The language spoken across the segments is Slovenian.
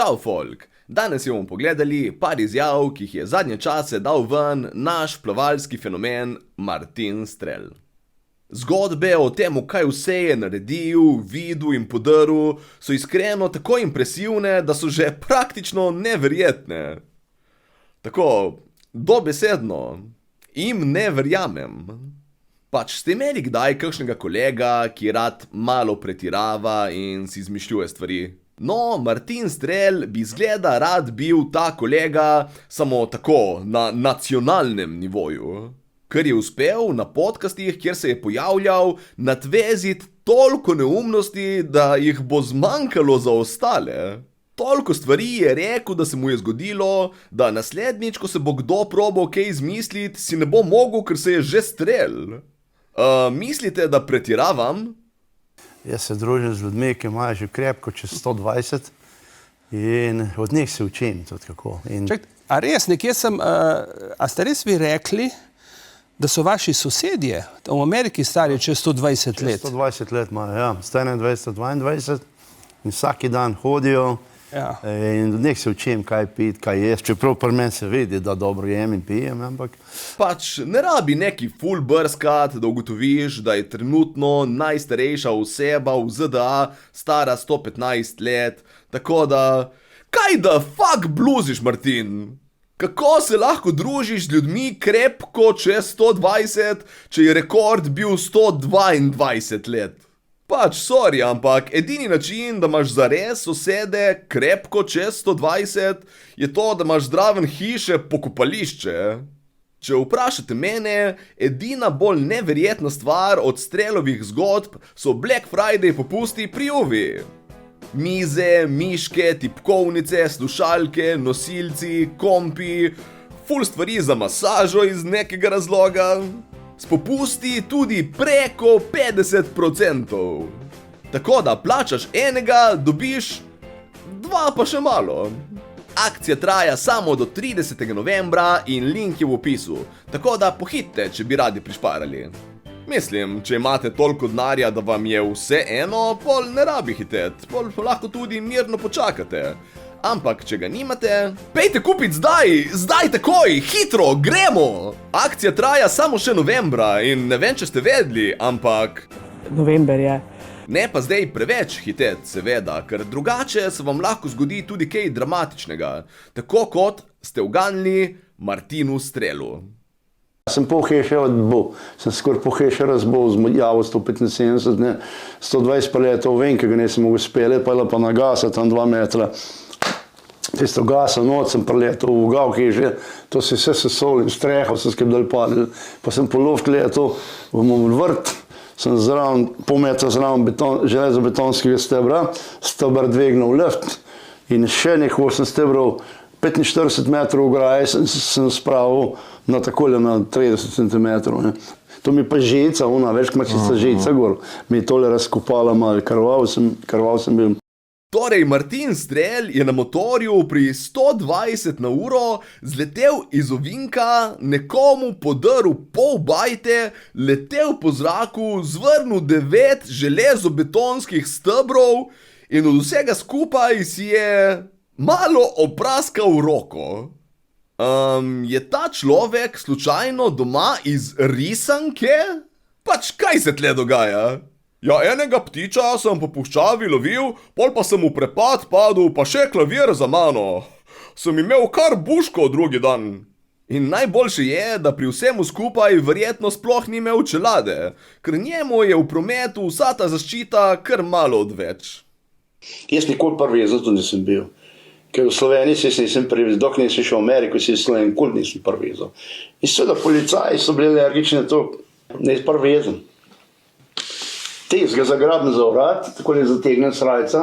Čau, folk! Danes bomo pogledali par izjav, ki jih je zadnje čase dal ven naš plavalski fenomen Martin Strel. Zgodbe o tem, kaj vse je naredil, videl in podaril, so iskreno tako impresivne, da so že praktično neverjetne. Tako, dobesedno, jim ne verjamem. Pač ste imeli kdaj kakšnega kolega, ki rad malo pretirava in si izmišljuje stvari? No, Martin Strel bi zgleda rad bil ta kolega samo tako, na nacionalnem nivoju. Ker je uspel na podcastih, kjer se je pojavljal, nadveziti toliko neumnosti, da jih bo zmanjkalo za ostale. Toliko stvari je rekel, da se mu je zgodilo, da naslednjič, ko se bo kdo probal kaj izmisliti, si ne bo mogel, ker se je že Strel. Mislite, da pretiravam? Jaz se družim z ljudmi, ki imajo že krepko čez 120 in od njih se učim tudi kako. A res, nekje sem, a ste res vi rekli, da so vaši sosedje v Ameriki stari čez 120 let? Čez 120 let imajo, ja. 121, 22 in vsaki dan hodijo. Ja. In od njih se učim, kaj piti, kaj jesti. Čeprav pri meni se vidi, da dobro jem in pijem, ampak... Pač ne rabi neki ful brskat, da ugotoviš, da je trenutno najstarejša oseba v ZDA stara 115 let. Tako da, kaj da fuck bluziš, Martin? Kako se lahko družiš z ljudmi krepko čez 120, če je rekord bil 122 let? Pač, sorry, ampak edini način, da imaš zares sosede krepko čez 120, je to, da imaš zraven hiše pokopališče. Če vprašate mene, edina bolj neverjetna stvar od Strelovih zgodb so Black Friday popusti pri Uvi. Mize, miške, tipkovnice, slušalke, nosilci, kompi, ful stvari za masažo iz nekega razloga. S popusti tudi preko 50%. Tako da plačaš enega, dobiš dva pa še malo. Akcija traja samo do 30. novembra in link je v opisu. Tako da pohitite, če bi radi prišparali. Mislim, če imate toliko denarja, da vam je vse eno, pol ne rabi hitet, pol lahko tudi mirno počakate. Ampak, če ga nimate, pejte kupit zdaj takoj, hitro, gremo! Akcija traja samo še novembra in ne vem, če ste vedeli, ampak... November je. Ne pa zdaj preveč hitet, seveda, ker drugače se vam lahko zgodi tudi kaj dramatičnega, tako kot ste uganili Martinu Strelu. Sem pol heše odbil, sem skoraj pol heše razbil z javo 175, ne, 120 pa letov ven, ki ga nisem mogel speljati, pa je pa na gasa tam 2 metra. Tisto gasa noč sem priletel v gal hiže, to se vse sesol in streho se skaj dal padel, pa sem po luft letel v moj vrt, sem zraven, pol metra zraven železobetonskega stebra, steber dvignil lift in še nekaj sem stebrov 45 metrov ograje sem spravil na takole na 30 centimetrov. Ne. To mi pa žica, ona, veš, kmačica žica gor, mi je tole razkopala malo, krval sem bil. Torej, Martin Strel je na motorju pri 120 na uro zletel iz ovinka, nekomu podaril pol bajte, letel po zraku, zvrnil 9 železobetonskih stebrov in od vsega skupaj si je malo opraskal roko. Je ta človek slučajno doma iz risanke? Pač kaj se tle dogaja? Ja, enega ptiča sem po puščavi lovil, pol pa sem v prepad padel, pa še klavir za mano. Sem imel kar buško drugi dan. In najboljše je, da pri vsemu skupaj verjetno sploh ni imel čelade, ker njemu je v prometu vsa ta zaščita kar malo odveč. Jaz nikoli prvezan to nisem bil. Ker v Sloveniji si nisem prvezan, dok nisem šel v Ameriko, si v Sloveniji nikoli nisem prvezan. In seveda policaji so bili alergični na to, ne prvezan. Tes ga zagrabim za vrat, tako je zategnem srajca,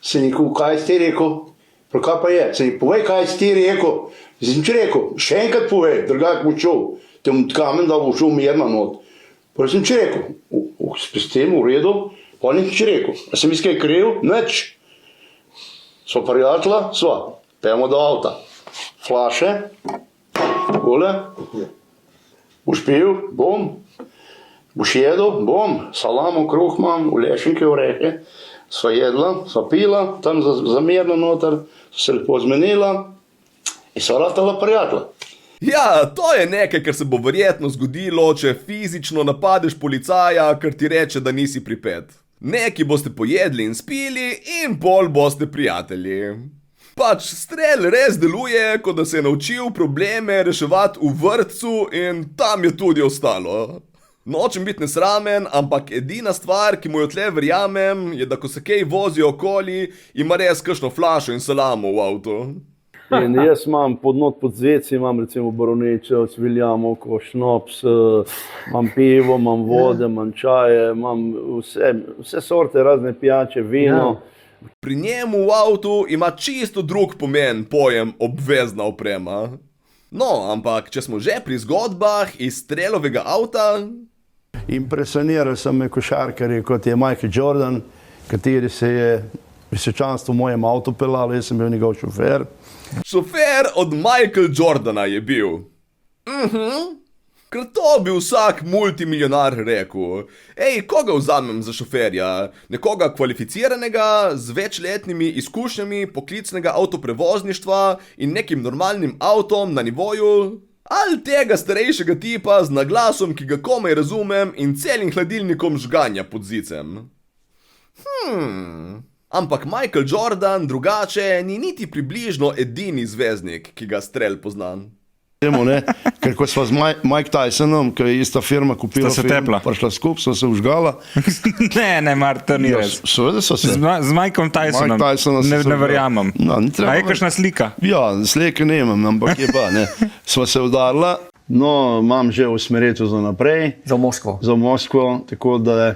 se rekel, kaj si ti rekel? Kaj pa je? Se mi povej, kaj si ti rekel? Sem ti rekel, še enkrat povej, drugak bo čul, te bom kamen, da bo šel mirno not. Pa sem ti rekel, s tem v redu, pa nisem ti rekel. A sem iskaj kriv? Nič. Sva prijatelja? Sva. Pejmo do avta. Flaše, gole, boš pil, bom. Boš jedel, bom, salamo, kruh imam, ulešenke, orehe, Sva jedla, sva pila, tam zamirno noter, se lepo zmenila in sva ratala prijatelja. Ja, to je nekaj, kar se bo verjetno zgodilo, če fizično napadeš policaja, ker ti reče, da nisi pripet. Neki boste pojedli in spili in pol boste prijatelji. Pač strel res deluje, kot da se je naučil probleme reševati v vrtcu in tam je tudi ostalo. Nočem biti nesramen, ampak edina stvar, ki mu jo tle verjamem, je, da ko se kaj vozi okoli, ima res kakšno flašo in salamo v avtu. In jaz imam pod zveci, imam recimo boronečo, cviljamovko, šnops, imam pivo, imam vode, imam čaje, imam vse sorte, razne pijače, vino. Pri njemu v avtu ima čisto drug pomen pojem obvezna oprema. No, ampak če smo že pri zgodbah iz Strelovega avta... Impresionirali so me košarkarji, kot je Michael Jordan, kateri se je visečanstvo v mojem avtu pelalo, jaz sem bil njegov šofer. Šofer od Michael Jordana je bil. Ker to bi vsak multimilionar rekel. Ej, koga vzamem za šoferja? Nekoga kvalificiranega, z večletnimi izkušnjami poklicnega avtoprevozništva in nekim normalnim avtom na nivoju? Ali tega starejšega tipa z naglasom, ki ga komaj razumem in celim hladilnikom žganja pod zicem? Ampak Michael Jordan drugače ni niti približno edini zvezdnik, ki ga Strel pozna. Ker ko sva z Mike Tysonom, ki je ista firma kupila film, prišla skup, sva se užgala. Ne, Mar, to ni res. Seveda so se. Z Mikeom Tysonom, ne verjamem. A je kakšna slika? Ja, slike nemam, ampak je pa, ne. Sva se udarila, no, imam že usmeritev za naprej. Za Moskvo. Za Moskvo, tako da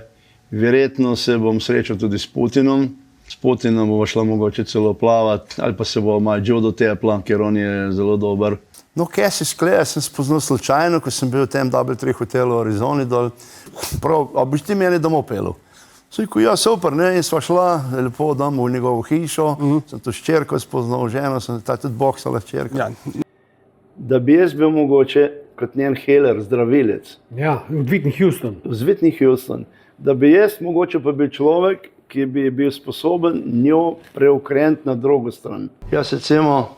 verjetno se bom srečal tudi s Putinom. S Putinom bo šla mogoče celo plavati, ali pa se bo malo judo tepla, ker on je zelo dober. No, Cassie Clay sem spoznal slučajno, ko sem bil v tem W3 hotelu v Arizoni dol. Prav, a boš ti meni domov pelil? Sem rekel, ja, super, ne, in sva šla lepo domov v njegovo hišo, sem to ščerko spoznal, ženo, sem ta tudi boksala ščerko. Ja. Da bi jaz bil mogoče kot njen healer, zdravilec. Ja, v Whitney Houston. V Whitney Houston. Da bi jaz mogoče pa bil človek, ki bi bil sposoben njo preokrenuti na drugo stran. Jaz recimo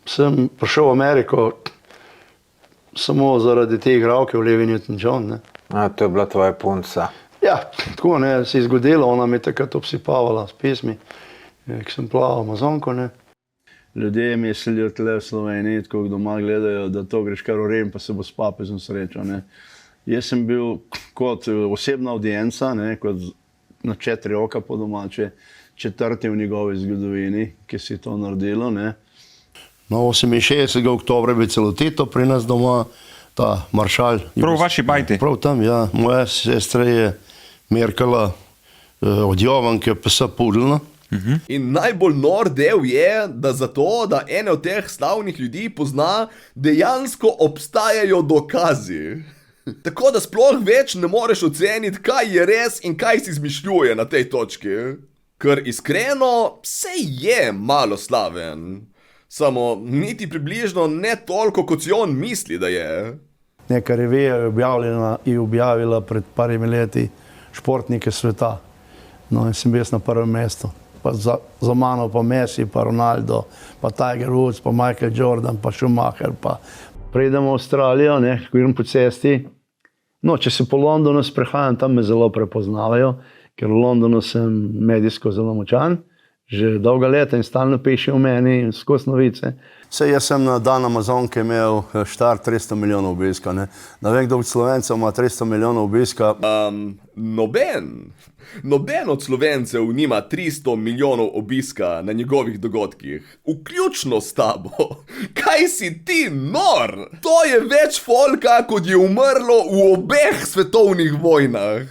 sem prišel v Ameriko samo zaradi te igralke v Olivia Newton-John. A, to je bila tvoja punca. Ja, tako ne, se je zgodilo, ona me takrat obsipavala s pesmi, ki sem plaval Amazonko, ne. Ljudje mislijo tle v Sloveniji, tako doma gledajo, da to greš kar v Rim, pa se bo s papezom srečal, ne. Jaz sem bil kot osebna audienca, ne, kot na 4 oka po domače, 4. v njegovi zgodovini, ki si to naredilo, ne. No, 68. oktobra je bil celo Tito pri nas doma, ta maršal. Prav v vaši bajti? Prav tam, ja. Moja sestra je merkala od Jovanke psa Pudelna. In najbolj nor del je, da zato, da ene od teh slavnih ljudi pozna, dejansko obstajajo dokazi. Tako da sploh več ne moreš oceniti, kaj je res in kaj si izmišljuje na tej točki. Ker iskreno, saj je malo slaven. Samo niti približno ne toliko, kot si on misli, da je. Neka revija je objavila pred parimi leti športnike sveta. No, in sem bil na prvem mestu. Pa za mano pa Messi, pa Ronaldo, pa Tiger Woods, pa Michael Jordan, pa Schumacher. Pridem v Avstralijo, ne, ko idem po cesti. No, če se po Londonu sprehajam, tam me zelo prepoznavajo, ker v Londonu sem medijsko zelo močan. Že dolga leta in stalno piše o meni in skozi novice. Saj jaz sem na dan Amazonke imel štart 300 milijonov obiska, ne. Ne vem, kdo od Slovencev ima 300 milijonov obiska. Noben od Slovencev nima 300 milijonov obiska na njegovih dogodkih. Vključno s tabo. Kaj si ti nor? To je več folka, kot je umrlo v obeh svetovnih vojnah.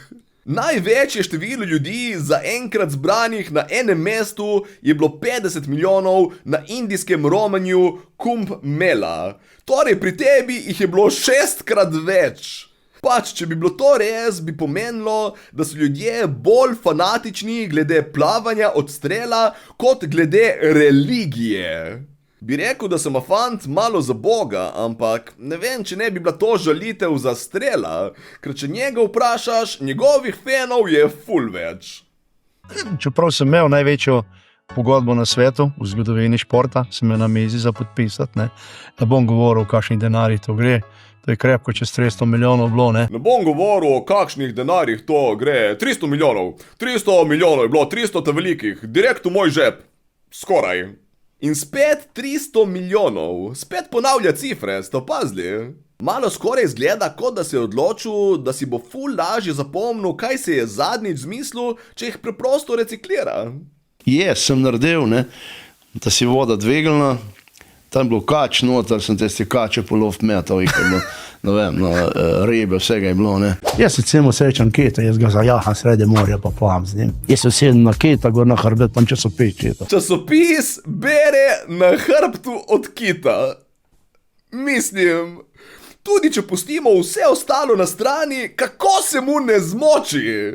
Največje število ljudi zaenkrat zbranih na enem mestu je bilo 50 milijonov na indijskem romanju Kumbh Mela. Torej pri tebi jih je bilo 6-krat več. Pač, če bi bilo to res, bi pomenilo, da so ljudje bolj fanatični glede plavanja od Strela kot glede religije. Bi rekel, da sem fant malo za Boga, ampak ne vem, če ne bi bila to žalitev za Strela, ker če njega vprašaš, njegovih fanov je ful več. Čeprav sem imel največjo pogodbo na svetu, v zgodovini športa, sem je na mizi za podpisati, ne bom govoril, o kakšnih denarjih to gre, to je krepko čez 300 milijonov bilo, ne. Ne bom govoril, o kakšnih denarjih to gre, 300 milijonov je bilo, 300 ta velikih, direkt v moj žep, skoraj. In spet 300 milijonov, spet ponavlja cifre, ste opazili? Malo skoraj izgleda, kot da se je odločil, da si bo ful lažje zapomnil, kaj se je zadnjič zmislil, če jih preprosto reciklira. Sem naredil, ne, da si voda dvignila, tam je bilo kač noter, sem testi kače po loft metal, jih je bilo, ne vem, ribe, vsega je bilo, ne. Jaz recimo srečam keta, jaz ga zajaham sredi morja pa plavam z njim. Jaz se sedem na keta, gor na hrbet, pa časopis čita. Časopis bere na hrbtu od kita. Mislim, tudi če pustimo vse ostalo na strani, kako se mu ne zmoči?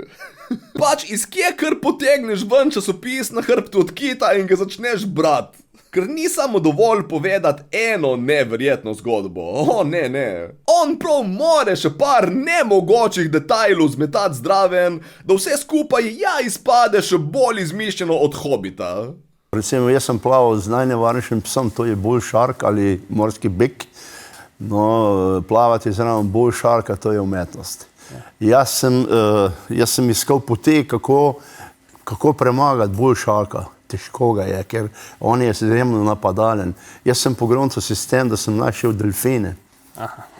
Pač iz kje kar potegneš ven časopis na hrbtu od kita in ga začneš brati. Ker ni samo dovolj povedati eno neverjetno zgodbo. Ne. On prav more še par nemogočih detajlov zmetati zdraven, da vse skupaj izpade še bolj izmišljeno od Hobita. Recimo, jaz sem plaval z najnevarnejšim psom, to je bull shark ali morski bik. No, plavati zraven bull sharka, to je umetnost. Jaz sem iskal poti, kako premagati bull sharka. Težko ga je, ker on je izjemno napadalen. Jaz sem pogruncal sistem, da sem našel delfine.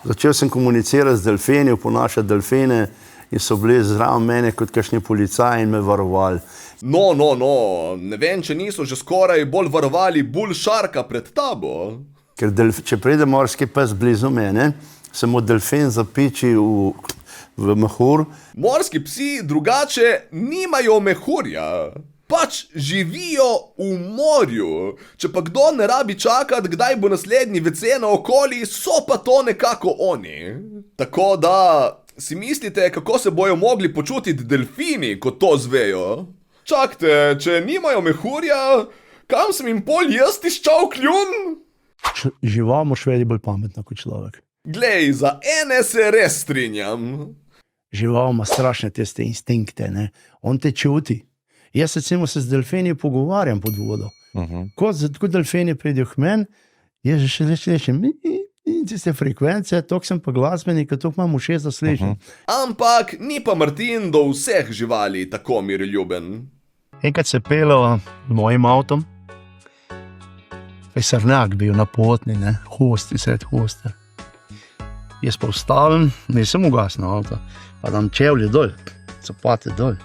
Začel sem komunicirati z delfini, oponašati delfine in so bili zraven mene kot kakšni policaji in me varovali. No, ne vem, če niso že skoraj bolj varovali bull sharka pred tabo. Ker če pride morski pes blizu mene, se mu delfin zapiči v mehur. Morski psi drugače nimajo mehurja. Pač živijo v morju. Če pa kdo ne rabi čakati, kdaj bo naslednji WC naokoli, so pa to nekako oni. Tako da si mislite, kako se bojo mogli počutiti delfini, ko to zvejo? Čakajte, če nimajo mehurja, kam sem jim pol jaz tiščal kljun? Žival moraš vedeti bolj pametno kot človek. Glej, za ene se res strinjam. Žival ima strašne tiste instinkte, ne. On te čuti. Jaz recimo se z delfini pogovarjam pod vodo. Ko delfini pridejo k meni, jaz že še rečem, tiste frekvence, toliko sem pa glasbenik, toliko imam ušes, da slišim. Ampak ni pa Martin do vseh živali tako miroljuben. Enkrat se pelal z mojim avtom, srnjak bil na potni, ne, hosti, sred hoste. Jaz pa vstavim, nisem ugasnil avto, pa dam čevlje dol, copate dol.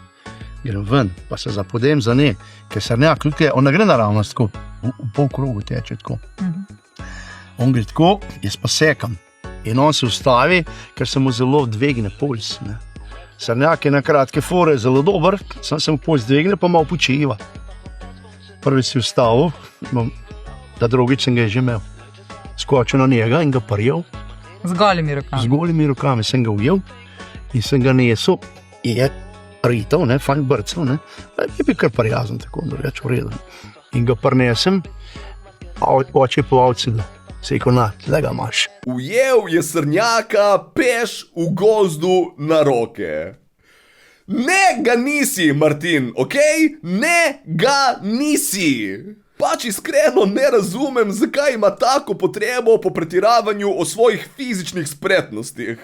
Grem ven, pa se zapodem za njim, ker srnjak, on ne gre naravnost tako, v pol krogu teče tako. On gre tako, jaz pa sekam. In on se ustavi, ker se mu zelo dvigne puls. Srnjak je na kratke fore zelo dober, sam se mu puls dvigne, pa malo počiva. Prvi si ustavil, da drugič sem ga že imel. Skočil na njega in ga prijel. Z golimi rokami? Z golimi rokami sem ga ujel in sem ga nesel. Je rital, fajn brcev, je bil kar prijazen, tako da reč v redu. In ga prinesem, oče po ovci, se je konat, le ga imaš. Ujel je srnjaka peš v gozdu na roke. Ne ga nisi, Martin, okej? Ne ga nisi. Pač iskreno ne razumem, zakaj ima tako potrebo po pretiravanju o svojih fizičnih spretnostih.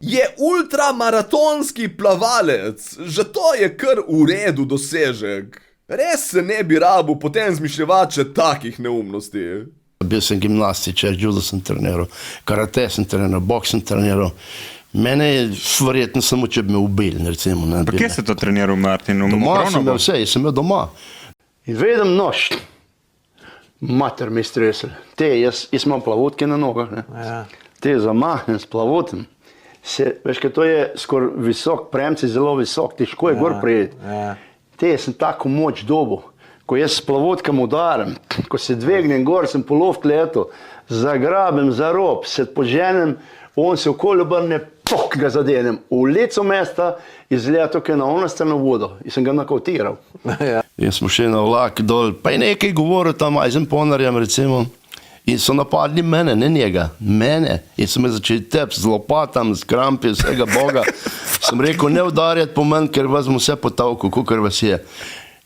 Je ultramaratonski plavalec, že to je kar v redu dosežek. Res se ne bi rabil potem zmišljevati še takih neumnosti. Bil sem gimnastičar, judo sem treniral, karate sem treniral, boks sem treniral. Mene je verjetno samo, če bi me ubili, recimo. Pa kje se to treniral, Martin? Doma sem imel vse, jaz sem imel doma. In vedem nož. Mater mi stresel. Jaz imam plavutke na nogah, Te zamahnem s plavutem. Veš, kaj to je skor visok, premci zelo visok, težko je gor prijeti. Sem tako moč dobil. Ko jaz s plavutkam udarim, ko se dvignem gor, sem po loft letu, zagrabim za rob, se poženem, on se okoli obrne, pok ga zadenem. V licu mesta izgleda tukaj na ono strano vodo in sem ga nakautiral. In smo šli na vlak dol, pa je nekaj govoril tam Eisenponarjem, recimo, in so napadli mene, ne njega, mene. In so me začeli tepsti z lopatam, z krampi, vsega Boga. Sem rekel, ne udarjati po meni, ker vas bom vse potavkal, kakor vas je.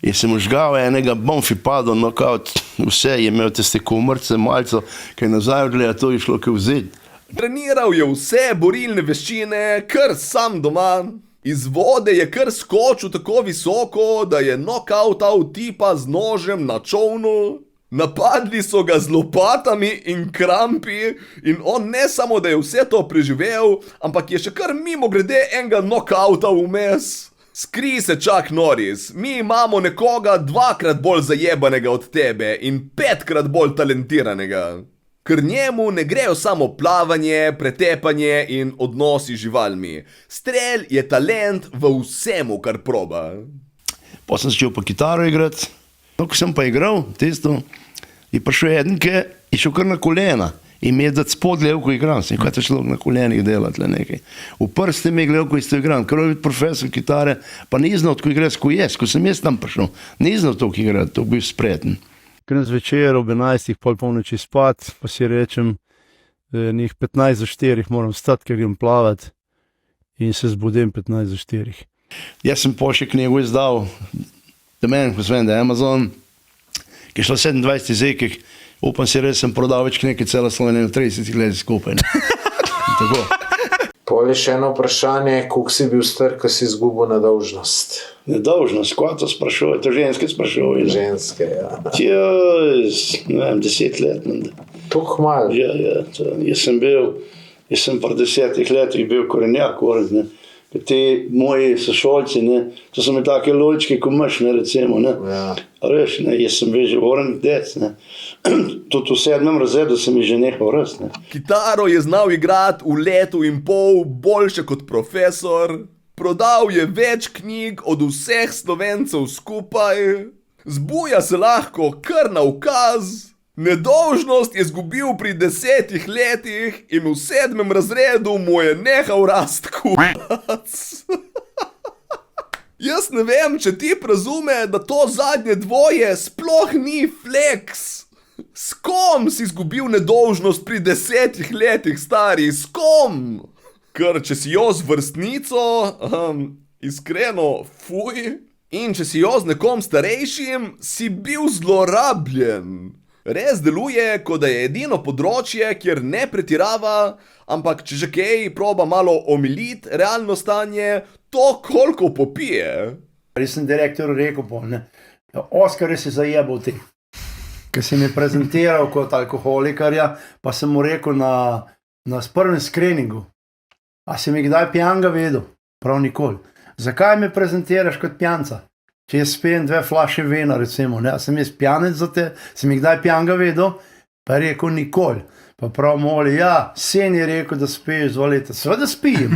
In sem užgal enega, bonfi padel, nokaut, vse je imel tiste kumrce, malco, kaj nazaj odgleda, to je šlo kaj vzid. Treniral je vse borilne veščine, kar sam doma. Iz vode je kar skočil tako visoko, da je nokautal tipa z nožem na čovnu. Napadli so ga z lopatami in krampi in on ne samo, da je vse to preživel, ampak je še kar mimo grede enega nokautal vmes. Skri se Chuck Norris, mi imamo nekoga 2-krat bolj zajebanega od tebe in 5-krat bolj talentiranega. Ker njemu ne grejo samo plavanje, pretepanje in odnosi z živalmi. Strel je talent v vsemu, kar proba. Pa sem začel pa kitaro igrati. No, ko sem pa igral tisto, je prišel eden, ki je šel kar na kolena. In mi je dati spod gledal, ko igram. Sem kaj te človek na kolenih delati le nekaj. V prste mi je gledal, ko isto igram. Ker je biti profesor kitare, pa ni znal, ko igrati, ko sem jaz tam prišel. Ni znal to igrati, to bil spreten. Grem zvečer ob 11, pol polnoči spat, pa si rečem, njih 15:04 moram stati, ker grem plavat in se zbudim 15:04. Jaz sem pol še knjigo izdal, da meni, ko sem da Amazon, ki je šlo 27 jezikih, upam si res, sem prodal več knjige cela Slovenija v 30 letih skupaj. Tako. Pol je še eno vprašanje, koliko si bil star, ko si izgubil nedolžnost? Nedolžnost, ko to sprašuje, to ženske sprašuje. Ženske, ja. Ne vem, 10 let. Tuk malo? Ja, jaz sem pri 10 letih bil korenjak, ne. Ti moji sošolci, ne, to so mi take lojičke, ko imaš, ne, recimo, ne. Ja. Veš, ne, jaz sem bil že voren dec, ne. Tudi v 7. razredu sem že nehal rast, ne. Kitaro je znal igrati v letu in pol boljše kot profesor. Prodal je več knjig od vseh Slovencev skupaj. Zbuja se lahko kar na ukaz. Nedolžnost je izgubil pri 10 letih in v 7. razredu mu je nehal rast kupac. Jaz ne vem, če ti razume, da to zadnje dvoje sploh ni flex. S kom si izgubil nedolžnost pri 10 letih, stari, s kom? Ker če si jo z vrstnico, iskreno, fuj. In če si jo z nekom starejšim, si bil zlorabljen. Res deluje, kot da je edino področje, kjer ne pretirava, ampak če že kaj proba malo omiliti realno stanje, to koliko popije. Jaz sem direktor rekel, ne, Oskar je si zajebal ti. Ker si mi prezentiral kot alkoholikarja, pa sem mu rekel na prvem screeningu, a si mi kdaj pijanga vedel? Prav nikoli. Zakaj me prezentiraš kot pijanca? Če jaz spijem 2 flaše vina, recimo, ne, a sem jaz pijanec za te, si mi kdaj pijanga vedel? Pa je rekel nikoli. Pa prav moli, ja, sin je rekel, da spiješ 2 leta. Seveda spijem.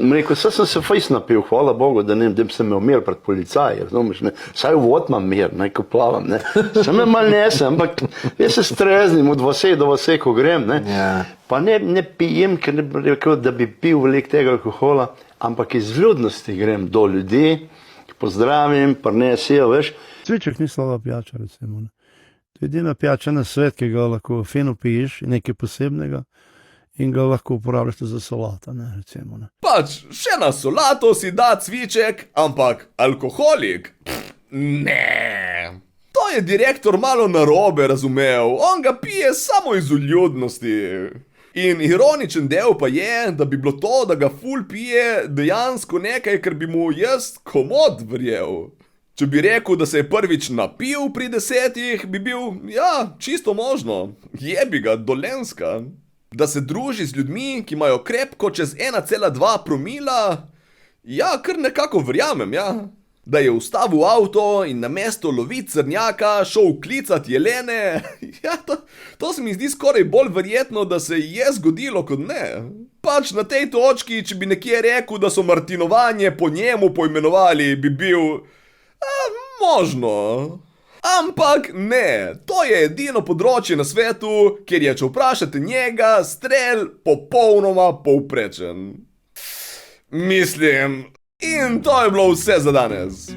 Rekel, sem se fejs napil, hvala Bogu, da sem imel mir pred policaji, razumeš, ne. Saj vod imam mir, ko plavam, ne. Sem me mal nesem, ampak jaz se streznim od vase do vase, ko grem, ne. Pa ne pijem, ker ne bi rekel, da bi pil veliko tega alkohola, ampak iz vljudnosti grem do ljudi, pozdravim, prinesijo, veš. Cviček ni slaba pijača, recimo, ne. To je edina pijača na svet, ki ga lahko fino piješ, nekaj posebnega, in ga lahko uporabljaš za solata, ne, recimo, ne. Pač, še na solato si da cviček, ampak alkoholik? Ne. To je direktor malo narobe razumel, on ga pije samo iz vljudnosti. In ironičen del pa je, da bi bilo to, da ga ful pije, dejansko nekaj, kar bi mu jaz komod verjel. Če bi rekel, da se je prvič napil pri 10, bi bil, ja, čisto možno. Jebi ga, Dolenjska. Da se druži z ljudmi, ki imajo krepko čez 1,2 promila, ja, kar nekako verjamem, ja. Da je ustavil avto in namesto loviti srnjaka šel klicat jelene, ja, to se mi zdi skoraj bolj verjetno, da se je zgodilo kot ne. Pač na tej točki, če bi nekje rekel, da so martinovanje po njemu poimenovali, bi bil, možno. Ampak ne, to je edino področje na svetu, kjer je, če vprašate njega, strel popolnoma povprečen. Mislim... In to je bilo vse za danes.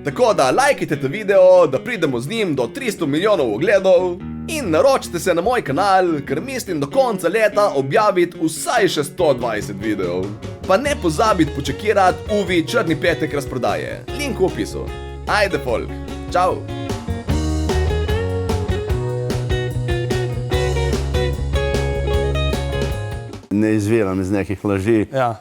Tako da lajkajte ta video, da pridemo z njim do 300 milijonov ogledov in naročite se na moj kanal, ker mislim do konca leta objaviti vsaj še 120 videov. Pa ne pozabiti počekirati Uvi črni petek razprodaje. Link v opisu. Ajde, folk. Čau. Ne izviram iz nekih laži. Ja.